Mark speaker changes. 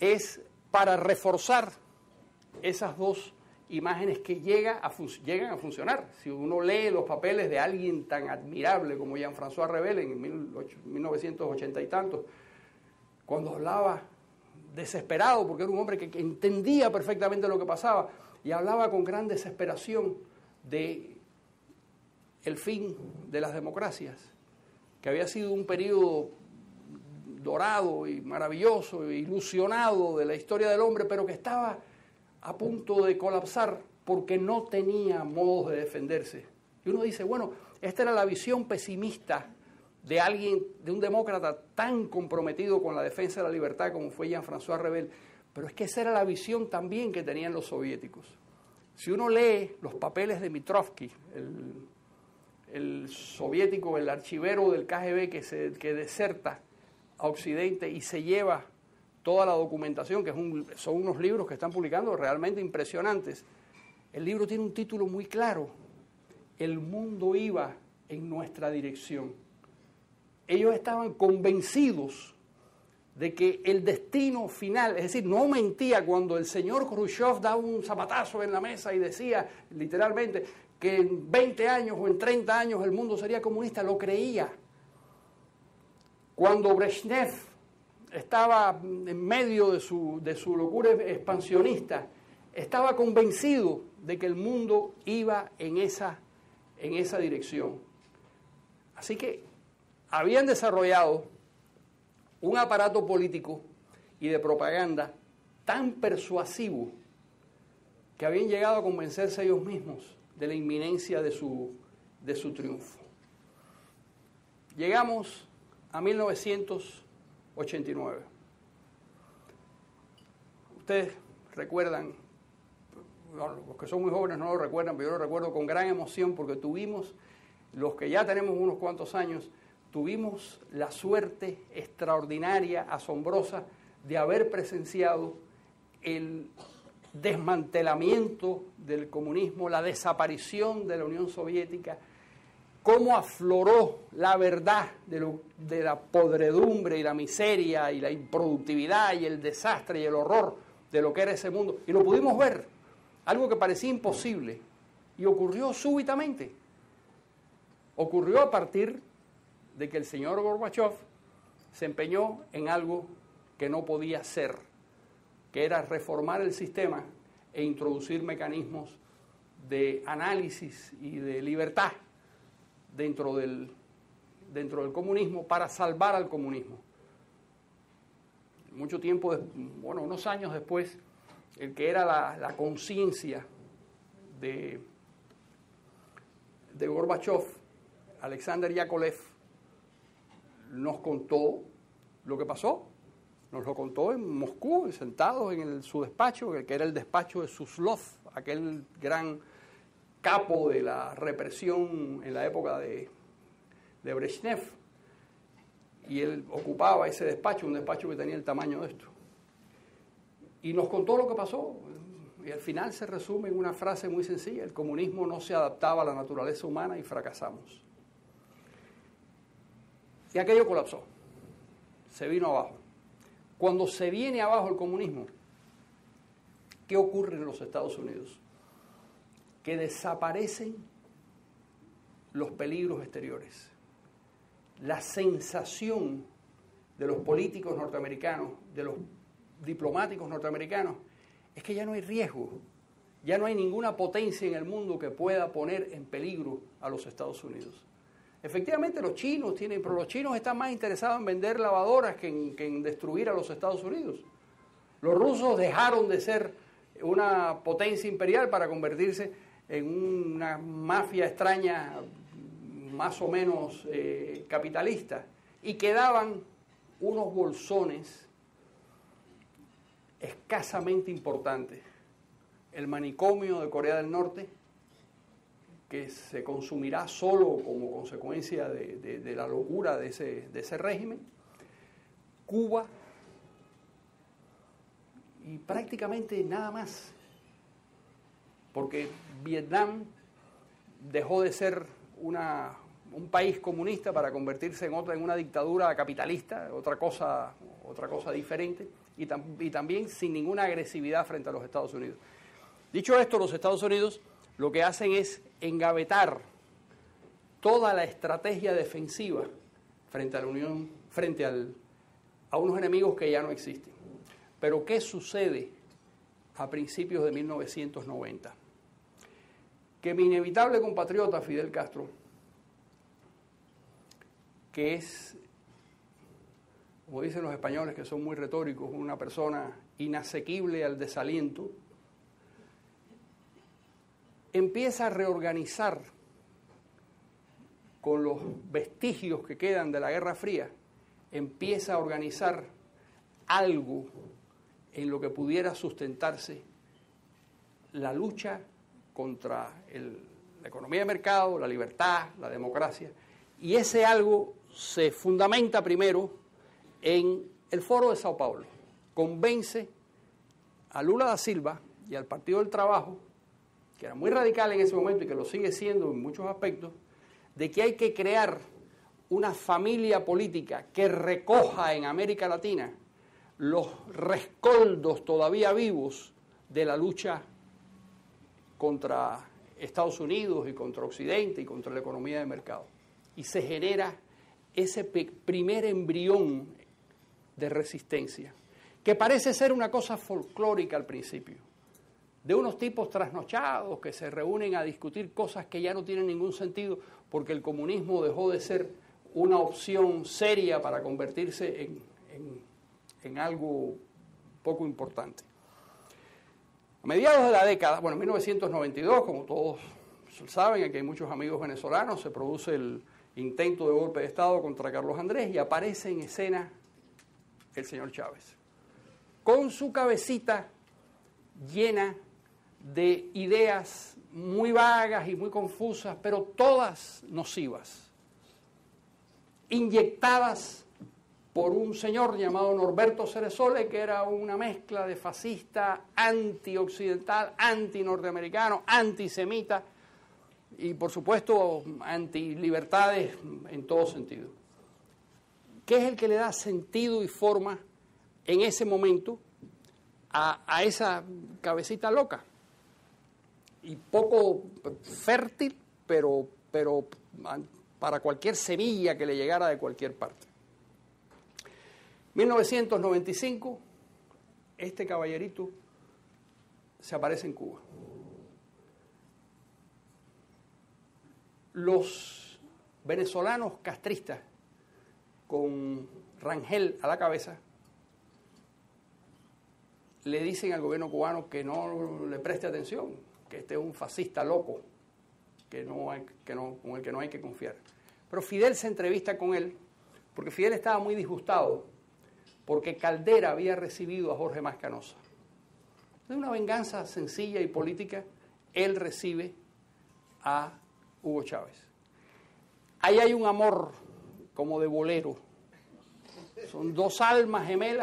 Speaker 1: es para reforzar esas dos imágenes que llegan a funcionar. Si uno lee los papeles de alguien tan admirable como Jean-François Revel en 1980 y tantos, cuando hablaba desesperado, porque era un hombre que entendía perfectamente lo que pasaba, y hablaba con gran desesperación de el fin de las democracias, que había sido un periodo dorado y maravilloso e ilusionado de la historia del hombre, pero que estaba a punto de colapsar porque no tenía modos de defenderse. Y uno dice, bueno, esta era la visión pesimista de alguien, de un demócrata tan comprometido con la defensa de la libertad como fue Jean-François Revel, pero es que esa era la visión también que tenían los soviéticos. Si uno lee los papeles de Mitrovsky, el soviético, el archivero del KGB que deserta a Occidente y se lleva toda la documentación, que son unos libros que están publicando realmente impresionantes. El libro tiene un título muy claro: El mundo iba en nuestra dirección. Ellos estaban convencidos de que el destino final, es decir, no mentía cuando el señor Khrushchev daba un zapatazo en la mesa y decía literalmente que en 20 años o en 30 años el mundo sería comunista, lo creía. Cuando Brezhnev estaba en medio de su locura expansionista, estaba convencido de que el mundo iba en esa dirección. Así que habían desarrollado un aparato político y de propaganda tan persuasivo que habían llegado a convencerse ellos mismos de la inminencia de su triunfo. Llegamos a 1989. Ustedes recuerdan, los que son muy jóvenes no lo recuerdan, pero yo lo recuerdo con gran emoción porque tuvimos, los que ya tenemos unos cuantos años, tuvimos la suerte extraordinaria, asombrosa, de haber presenciado el desmantelamiento del comunismo, la desaparición de la Unión Soviética, cómo afloró la verdad de la podredumbre y la miseria y la improductividad y el desastre y el horror de lo que era ese mundo. Y lo pudimos ver, algo que parecía imposible, y ocurrió súbitamente. Ocurrió a partir de que el señor Gorbachev se empeñó en algo que no podía ser, que era reformar el sistema e introducir mecanismos de análisis y de libertad dentro del comunismo para salvar al comunismo. Mucho tiempo, unos años después, el que era la conciencia de Gorbachev, Alexander Yakovlev, nos contó lo que pasó. Nos lo contó en Moscú, sentados en su despacho, que era el despacho de Suslov, aquel gran capo de la represión en la época de Brezhnev. Y él ocupaba ese despacho, un despacho que tenía el tamaño de esto. Y nos contó lo que pasó. Y al final se resume en una frase muy sencilla: el comunismo no se adaptaba a la naturaleza humana y fracasamos. Y aquello colapsó, se vino abajo. Cuando se viene abajo el comunismo, ¿qué ocurre en los Estados Unidos? Que desaparecen los peligros exteriores. La sensación de los políticos norteamericanos, de los diplomáticos norteamericanos, es que ya no hay riesgo, ya no hay ninguna potencia en el mundo que pueda poner en peligro a los Estados Unidos. Efectivamente los chinos tienen, pero los chinos están más interesados en vender lavadoras que en destruir a los Estados Unidos. Los rusos dejaron de ser una potencia imperial para convertirse en una mafia extraña, más o menos capitalista, y quedaban unos bolsones escasamente importantes. El manicomio de Corea del Norte, que se consumirá solo como consecuencia de la locura de ese régimen, Cuba, y prácticamente nada más, porque Vietnam dejó de ser un país comunista para convertirse en una dictadura capitalista, otra cosa diferente, y también sin ninguna agresividad frente a los Estados Unidos. Dicho esto, los Estados Unidos lo que hacen es engavetar toda la estrategia defensiva frente a la Unión, a unos enemigos que ya no existen. Pero ¿qué sucede a principios de 1990? Que mi inevitable compatriota Fidel Castro, que es, como dicen los españoles que son muy retóricos, una persona inasequible al desaliento, empieza a reorganizar con los vestigios que quedan de la Guerra Fría, empieza a organizar algo en lo que pudiera sustentarse la lucha contra la economía de mercado, la libertad, la democracia, y ese algo se fundamenta primero en el Foro de Sao Paulo. Convence a Lula da Silva y al Partido del Trabajo, que era muy radical en ese momento y que lo sigue siendo en muchos aspectos, de que hay que crear una familia política que recoja en América Latina los rescoldos todavía vivos de la lucha contra Estados Unidos y contra Occidente y contra la economía de mercado. Y se genera ese primer embrión de resistencia, que parece ser una cosa folclórica al principio, de unos tipos trasnochados que se reúnen a discutir cosas que ya no tienen ningún sentido porque el comunismo dejó de ser una opción seria para convertirse en algo poco importante. A mediados de la década, bueno, en 1992, como todos saben, aquí hay muchos amigos venezolanos, se produce el intento de golpe de Estado contra Carlos Andrés y aparece en escena el señor Chávez, con su cabecita llena de ideas muy vagas y muy confusas, pero todas nocivas, inyectadas por un señor llamado Norberto Ceresole, que era una mezcla de fascista, anti-occidental, anti-norteamericano, antisemita y, por supuesto, anti-libertades en todo sentido, que es el que le da sentido y forma en ese momento a esa cabecita loca y poco fértil, pero para cualquier semilla que le llegara de cualquier parte. 1995, este caballerito se aparece en Cuba. Los venezolanos castristas, con Rangel a la cabeza, le dicen al gobierno cubano que no le preste atención, que este es un fascista loco, con el que no hay que confiar. Pero Fidel se entrevista con él, porque Fidel estaba muy disgustado, porque Caldera había recibido a Jorge Mascanosa. De una venganza sencilla y política, él recibe a Hugo Chávez. Ahí hay un amor como de bolero. Son dos almas gemelas